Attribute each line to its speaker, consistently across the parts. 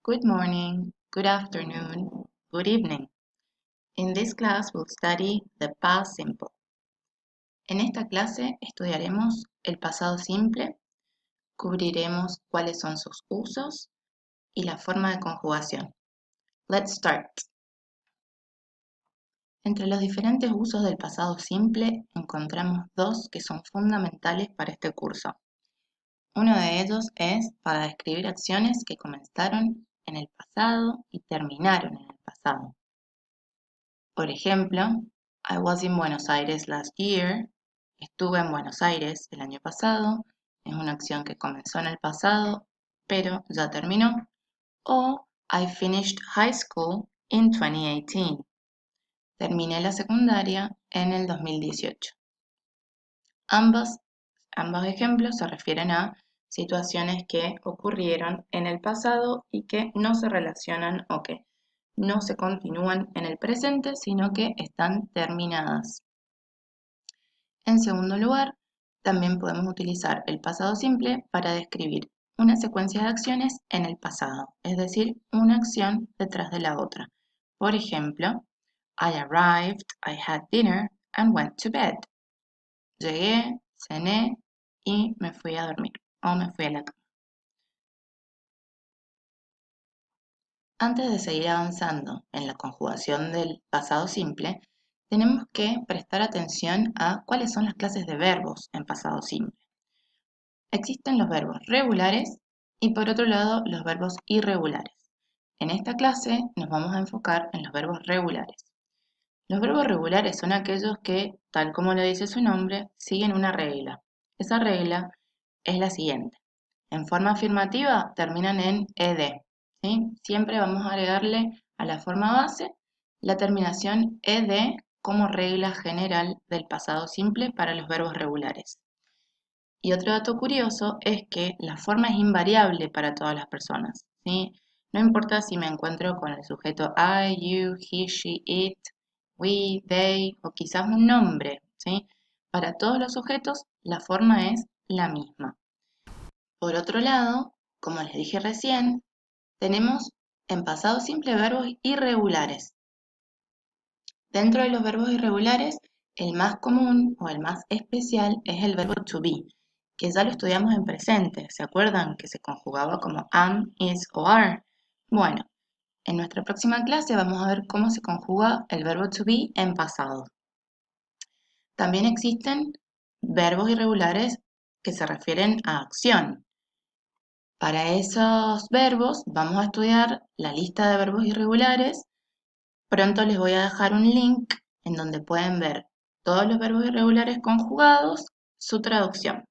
Speaker 1: Good morning, good afternoon, good evening. In this class we'll study the past simple. En esta clase estudiaremos el pasado simple, cubriremos cuáles son sus usos y la forma de conjugación. Let's start. Entre los diferentes usos del pasado simple encontramos dos que son fundamentales para este curso. Uno de ellos es para describir acciones que comenzaron en el pasado y terminaron en el pasado. Por ejemplo, I was in Buenos Aires last year. Estuve en Buenos Aires el año pasado. Es una acción que comenzó en el pasado, pero ya terminó. O I finished high school in 2018. Terminé la secundaria en el 2018. Ambos ejemplos se refieren a situaciones que ocurrieron en el pasado y que no se relacionan o que no se continúan en el presente, sino que están terminadas. En segundo lugar, también podemos utilizar el pasado simple para describir una secuencia de acciones en el pasado, es decir, una acción detrás de la otra. Por ejemplo, I arrived, I had dinner, and went to bed. Llegué, cené y me fui a dormir o me fui a la cama. Antes de seguir avanzando en la conjugación del pasado simple, tenemos que prestar atención a cuáles son las clases de verbos en pasado simple. Existen los verbos regulares y por otro lado los verbos irregulares. En esta clase nos vamos a enfocar en los verbos regulares. Los verbos regulares son aquellos que, tal como lo dice su nombre, siguen una regla. Esa regla es la siguiente. En forma afirmativa terminan en ed. ¿Sí? Siempre vamos a agregarle a la forma base la terminación ed como regla general del pasado simple para los verbos regulares. Y otro dato curioso es que la forma es invariable para todas las personas. ¿Sí? No importa si me encuentro con el sujeto I, you, he, she, it, we, they o quizás un nombre. ¿Sí? Para todos los sujetos la forma es la misma. Por otro lado, como les dije recién, tenemos en pasado simple verbos irregulares. Dentro de los verbos irregulares, el más común o el más especial es el verbo to be, que ya lo estudiamos en presente. ¿Se acuerdan que se conjugaba como am, is o are? Bueno, en nuestra próxima clase vamos a ver cómo se conjuga el verbo to be en pasado. También existen verbos irregulares que se refieren a acción. Para esos verbos vamos a estudiar la lista de verbos irregulares. Pronto les voy a dejar un link en donde pueden ver todos los verbos irregulares conjugados, su traducción.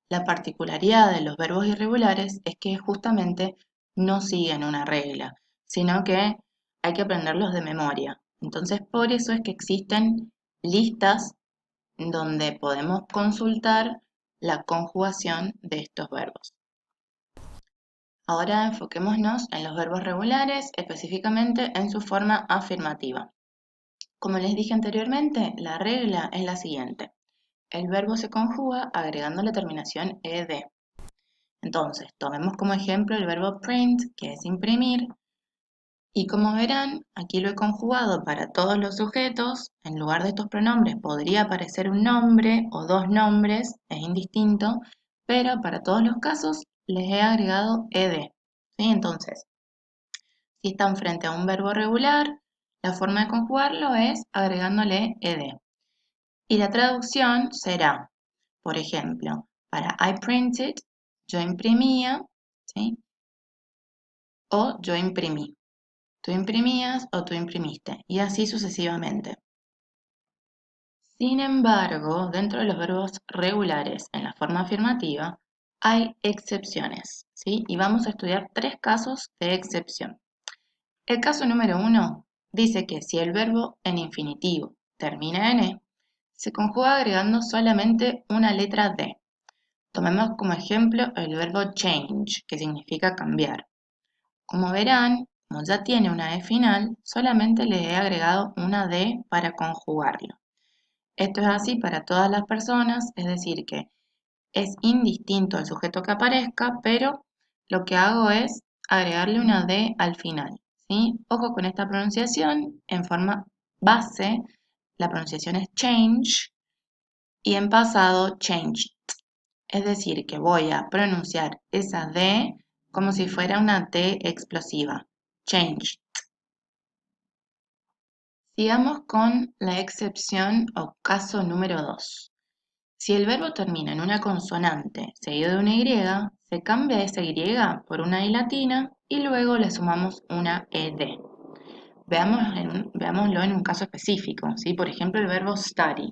Speaker 1: La particularidad de los verbos irregulares es que justamente no siguen una regla, sino que hay que aprenderlos de memoria. Entonces, por eso es que existen listas donde podemos consultar la conjugación de estos verbos. Ahora enfoquémonos en los verbos regulares, específicamente en su forma afirmativa. Como les dije anteriormente, la regla es la siguiente. El verbo se conjuga agregando la terminación ed. Entonces, tomemos como ejemplo el verbo print, que es imprimir, y como verán, aquí lo he conjugado para todos los sujetos. En lugar de estos pronombres podría aparecer un nombre o dos nombres, es indistinto, pero para todos los casos les he agregado ed. ¿Sí? Entonces, si están frente a un verbo regular, la forma de conjugarlo es agregándole ed. Y la traducción será, por ejemplo, para I printed, yo imprimía, ¿sí? O yo imprimí. Tú imprimías o tú imprimiste, y así sucesivamente. Sin embargo, dentro de los verbos regulares en la forma afirmativa, hay excepciones, ¿sí? Y vamos a estudiar tres casos de excepción. El caso número 1 dice que si el verbo en infinitivo termina en e, se conjuga agregando solamente una letra d. Tomemos como ejemplo el verbo change, que significa cambiar. Como verán, como ya tiene una e final, solamente le he agregado una d para conjugarlo. Esto es así para todas las personas, es decir que es indistinto el sujeto que aparezca, pero lo que hago es agregarle una D al final, ¿sí? Ojo con esta pronunciación, en forma base, la pronunciación es change y en pasado changed. Es decir, que voy a pronunciar esa D como si fuera una T explosiva, changed. Sigamos con la excepción o caso número 2. Si el verbo termina en una consonante seguido de una Y, se cambia esa Y por una I latina y luego le sumamos una ED. Veámoslo en un caso específico, ¿sí? Por ejemplo, el verbo study.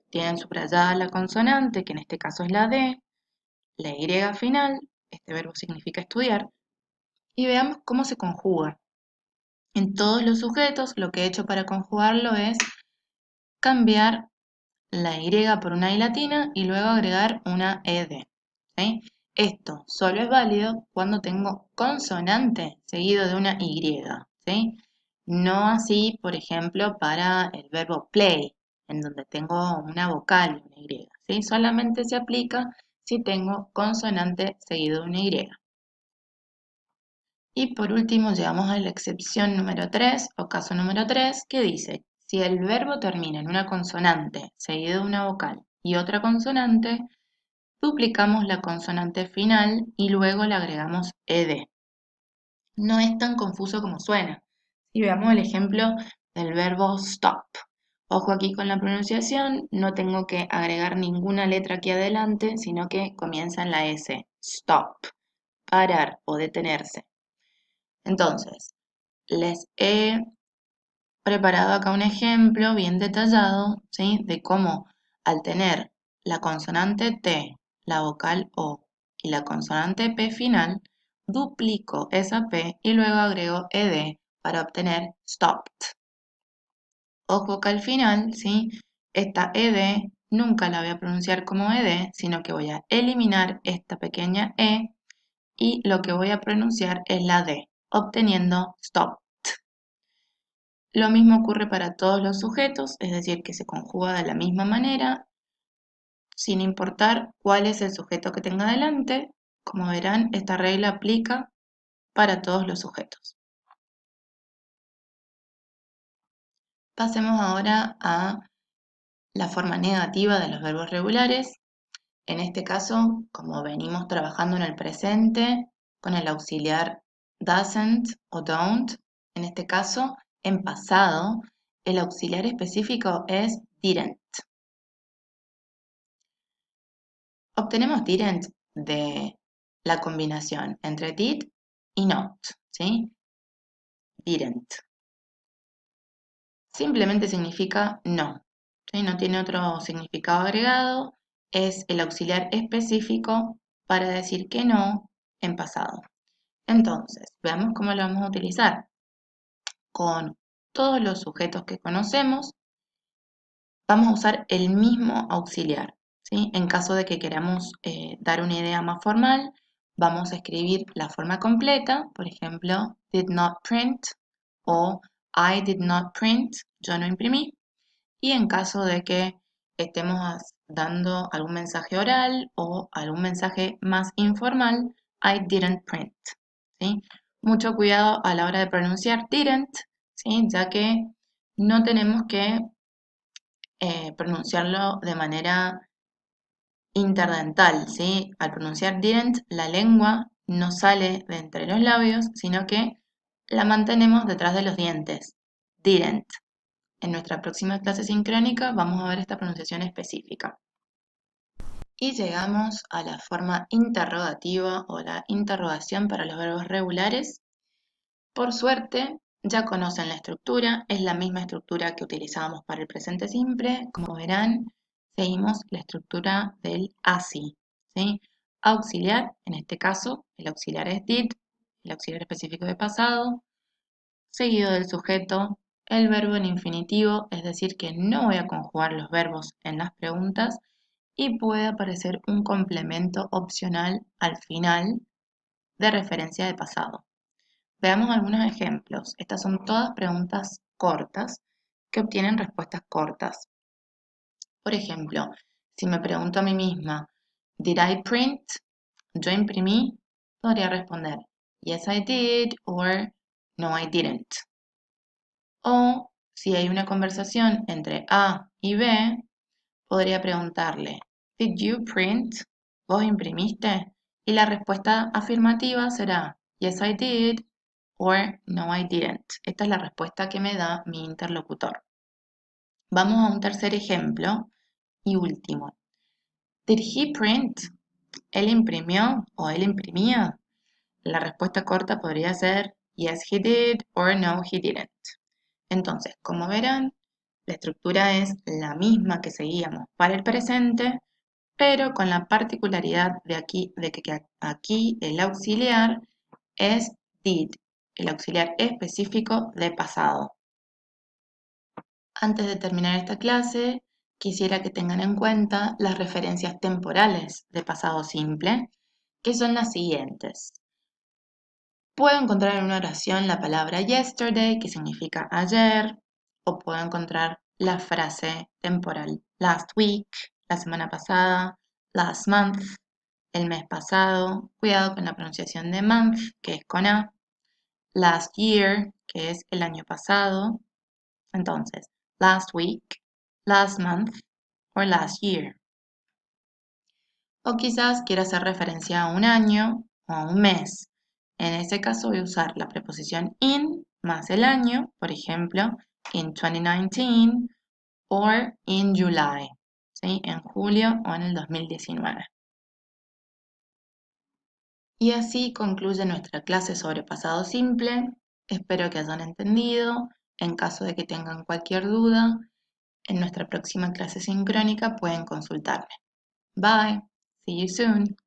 Speaker 1: Tienen subrayada la consonante, que en este caso es la D, la Y final, este verbo significa estudiar, y veamos cómo se conjuga. En todos los sujetos, lo que he hecho para conjugarlo es cambiar la Y por una I latina y luego agregar una ED. ¿Sí? Esto solo es válido cuando tengo consonante seguido de una Y. ¿Sí? No así, por ejemplo, para el verbo play, en donde tengo una vocal y una Y. ¿Sí? Solamente se aplica si tengo consonante seguido de una Y. Y por último llegamos a la excepción número 3 o caso número 3 que dice, si el verbo termina en una consonante seguido de una vocal y otra consonante, duplicamos la consonante final y luego le agregamos ed. No es tan confuso como suena. Si veamos el ejemplo del verbo stop. Ojo aquí con la pronunciación, no tengo que agregar ninguna letra aquí adelante, sino que comienza en la S. Stop, parar o detenerse. Entonces, les he preparado acá un ejemplo bien detallado, ¿sí? De cómo al tener la consonante T, la vocal O y la consonante P final, duplico esa P y luego agrego ed para obtener stopped. Ojo que al final, ¿sí? Esta ed nunca la voy a pronunciar como ed, sino que voy a eliminar esta pequeña e y lo que voy a pronunciar es la d, obteniendo stop. Lo mismo ocurre para todos los sujetos, es decir, que se conjuga de la misma manera, sin importar cuál es el sujeto que tenga delante. Como verán, esta regla aplica para todos los sujetos. Pasemos ahora a la forma negativa de los verbos regulares. En este caso, como venimos trabajando en el presente, con el auxiliar doesn't o don't, en este caso, en pasado, el auxiliar específico es didn't. Obtenemos didn't de la combinación entre did y not, ¿sí? Didn't. Simplemente significa no, ¿sí? No tiene otro significado agregado, es el auxiliar específico para decir que no en pasado. Entonces, veamos cómo lo vamos a utilizar. Con todos los sujetos que conocemos, vamos a usar el mismo auxiliar, ¿sí? En caso de que queramos dar una idea más formal, vamos a escribir la forma completa, por ejemplo, did not print o I did not print, yo no imprimí. Y en caso de que estemos dando algún mensaje oral o algún mensaje más informal, I didn't print, ¿sí? Mucho cuidado a la hora de pronunciar didn't, ¿sí? Ya que no tenemos que pronunciarlo de manera interdental, ¿sí? Al pronunciar didn't, la lengua no sale de entre los labios, sino que la mantenemos detrás de los dientes. Didn't. En nuestra próxima clase sincrónica vamos a ver esta pronunciación específica. Y llegamos a la forma interrogativa o la interrogación para los verbos regulares. Por suerte, ya conocen la estructura, es la misma estructura que utilizábamos para el presente simple. Como verán, seguimos la estructura del ASI, ¿sí? Auxiliar, en este caso, el auxiliar es did, el auxiliar específico de pasado, seguido del sujeto, el verbo en infinitivo, es decir, que no voy a conjugar los verbos en las preguntas, y puede aparecer un complemento opcional al final de referencia de pasado. Veamos algunos ejemplos. Estas son todas preguntas cortas que obtienen respuestas cortas. Por ejemplo, si me pregunto a mí misma, ¿Did I print? ¿Yo imprimí? podría responder yes I did or no I didn't. O si hay una conversación entre A y B, podría preguntarle did you print? ¿Vos imprimiste? Y la respuesta afirmativa será yes I did or no I didn't. Esta es la respuesta que me da mi interlocutor. Vamos a un tercer ejemplo y último. Did he print? ¿Él imprimió o él imprimía? La respuesta corta podría ser yes he did or no he didn't. Entonces, como verán, la estructura es la misma que seguíamos para el presente, pero con la particularidad de que aquí el auxiliar es did, el auxiliar específico de pasado. Antes de terminar esta clase, quisiera que tengan en cuenta las referencias temporales de pasado simple, que son las siguientes. Puedo encontrar en una oración la palabra yesterday, que significa ayer, o puedo encontrar la frase temporal last week, la semana pasada, last month, el mes pasado. Cuidado con la pronunciación de month, que es con A, last year, que es el año pasado. Entonces, last week, last month or last year. O quizás quiera hacer referencia a un año o a un mes. En ese caso voy a usar la preposición in más el año, por ejemplo, in 2019 or in July, ¿sí? En julio o en el 2019. Y así concluye nuestra clase sobre pasado simple. Espero que hayan entendido. En caso de que tengan cualquier duda, en nuestra próxima clase sincrónica pueden consultarme. Bye. See you soon.